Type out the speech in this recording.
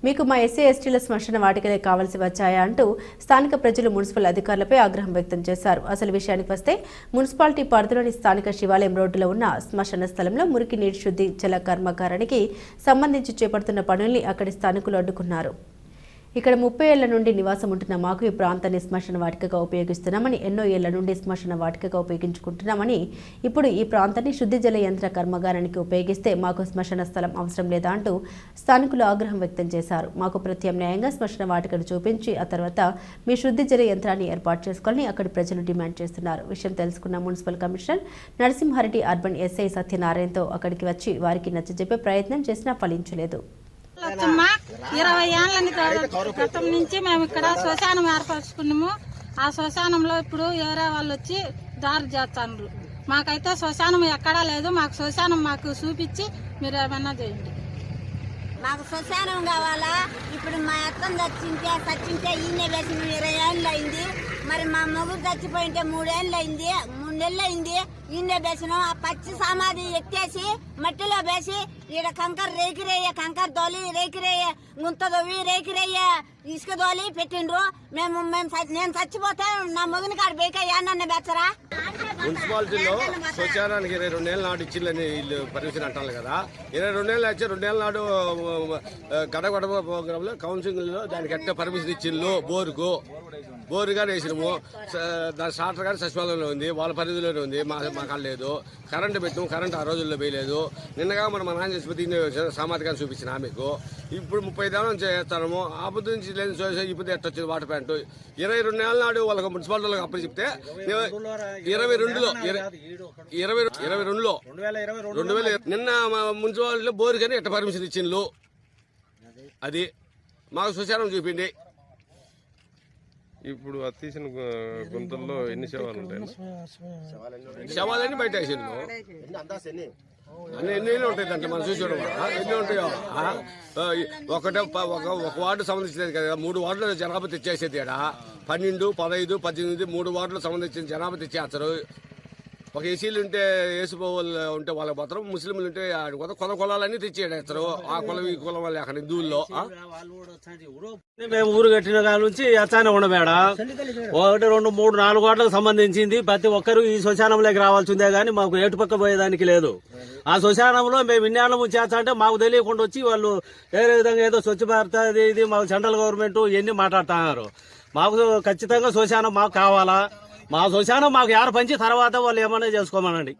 మీకు మా ఎస్సీ ఎస్టీల శ్మశాన వాటికలే కావాల్సి వచ్చాయా అంటూ స్థానిక ప్రజలు మున్సిపల్ అధికారులపై ఆగ్రహం వ్యక్తం చేశారు. అసలు విషయానికి వస్తే మున్సిపాలిటీ పరిధిలోని స్థానిక శివాలయం రోడ్డులో ఉన్న శ్మశాన స్థలంలో మురికి నీటి శుద్ధి జల కర్మాగారానికి సంబంధించి చేపడుతున్న పనుల్ని అక్కడి స్థానికులు అడ్డుకున్నారు. ఇక్కడ 30 ఏళ్ల నుండి నివాసం ఉంటున్న మాకు ఈ ప్రాంతాన్ని శ్మశాన వాటికగా ఉపయోగిస్తున్నామని, ఎన్నో ఏళ్ల నుండి శ్మశాన వాటికగా ఉపయోగించుకుంటున్నామని, ఇప్పుడు ఈ ప్రాంతాన్ని శుద్ధి జల యంత్ర కర్మాగారానికి ఉపయోగిస్తే మాకు శ్మశాన స్థలం అవసరం లేదా అంటూ స్థానికులు ఆగ్రహం వ్యక్తం చేశారు. మాకు ప్రత్యామ్నాయంగా శ్మశాన వాటికను చూపించి ఆ తర్వాత మీ శుద్ధి జల యంత్రాన్ని ఏర్పాటు చేసుకోవాలని అక్కడి ప్రజలు డిమాండ్ చేస్తున్నారు. విషయం తెలుసుకున్న municipal commissioner Narasimha Reddy urban SI సత్యనారాయణతో అక్కడికి వచ్చి వారికి నచ్చజెప్పే ప్రయత్నం చేసినా ఫలించలేదు. 20 ఏళ్ళ క్రితం నుంచి మేము ఇక్కడ శ్మశానం ఏర్పరచుకున్నాము. ఆ శ్మశానంలో ఇప్పుడు వేరే వాళ్ళు వచ్చి దారి చేస్తాను. మాకైతే శ్మశానం ఎక్కడా లేదు. మాకు శ్మశానం మాకు చూపించి మీరు ఏమన్నా చేయండి. మాకు శ్మశానం కావాలా? ఇప్పుడు మా అత్తం చచ్చింటే ఈయన వేసిన 20 ఏళ్ళు అయింది. మరి మా మొగుడు చచ్చిపోయింటే 3 ఏళ్ళు అయింది, 3 నెలలు అయింది. ఈయన వేసిన ఆ పచ్చి సమాధి ఎత్తేసి మట్టిలో వేసి ఈడ కంకర రేకిరేయ, కంకర తోలి రేకిరేయ, గుంత దొవ్వి రేకిరేయ, ఇసుక తోలి పెట్టిండ్రు. నేను చచ్చిపోతే నా మొగుని కాడ బేక ఏమన్నా బెచ్చరా? మున్సిపాలిటీలో శ్మశానానికి 22 ఏళ్ళ నాడు ఇచ్చిల్లని వీళ్ళు పర్మిషన్ అంటారు కదా. 22 ఏళ్ళు వచ్చి 2 ఏళ్ళ నాడు గడగొడ ప్రోగ్రామ్ లో కౌన్సిలింగ్ లో దానికి ఎట్ట పర్మిషన్ ఇచ్చిళ్ళు. బోరుగా వేసినాము. దాని స్టార్టర్ కానీ సచివాలయంలో ఉంది, వాళ్ళ పరిధిలోనే ఉంది, మాకు లేదు. కరెంటు పెట్టాము, కరెంటు ఆ రోజుల్లో వేయలేదు. నిన్నగా మనం మా నాన్న చచ్చిపోతే సామాజికంగా చూపించిన మీకు. ఇప్పుడు 35 ఏళ్ళ నుంచి చేస్తాము. ఆ పొద్దు నుంచి లేదు ఇప్పుడు ఎట్ట వచ్చింది వాటర్ ప్లాంట్. 22 ఏళ్ళ నాడు వాళ్ళకి మున్సిపాలిటీ వాళ్ళకి అప్పుడు చెప్తే 2022లో నిన్న మున్సిపాలిటీలో బోరు కానీ ఎట్ట పర్మిషన్ ఇచ్చిండ్లు. అది మాకు శ్మశానం చూపిండి. ఇప్పుడు తీసిన గుంతల్లో ఎన్ని శవాలు ఉంటాయి? శవాలన్నీ బయట వేసిండ్లు. ఎన్ని ఉంటాయి అంటే మనం చూసి ఎన్ని ఉంటాయో. ఒక వార్డు సంబంధించినది కదా. 3 వార్డులు జనాభా తెచ్చేసేది. 12, 15, 18 3 వార్డులు సంబంధించిన జనాభా తెచ్చేస్తారు. ఒక ఏసీలు ఉంటే వేసిపోవాలి ఉంటే వాళ్ళకి మాత్రం, ముస్లింలు ఉంటే కొత్త కులాలన్నీ తెచ్చేస్తారు. ఆ కులం ఈ కులం వాళ్ళు అక్కడ హిందువుల్లో. మేము ఊరు కట్టిన కాడ నుంచి అచ్చానే ఉండమేడ 1, 2, 3, 4 వార్డులకు సంబంధించింది. ప్రతి ఒక్కరు ఈ శ్మశానంలోకి రావాల్సిందే గానీ మాకు ఏటు పక్క పోయేదానికి లేదు. ఆ శ్మశానంలో మేము ఇన్నేళ్ల ముందు చేస్తా అంటే మాకు తెలియకుండా వచ్చి వాళ్ళు వేరే విధంగా ఏదో స్వచ్ఛ భారత్ ఇది మాకు సెంట్రల్ గవర్నమెంట్ ఇవన్నీ మాట్లాడుతున్నారు. మాకు ఖచ్చితంగా శ్మశానం మాకు కావాలా. మా శ్మశానం మాకు 50 పంచి తర్వాత వాళ్ళు ఏమన్నా చేసుకోమనండి.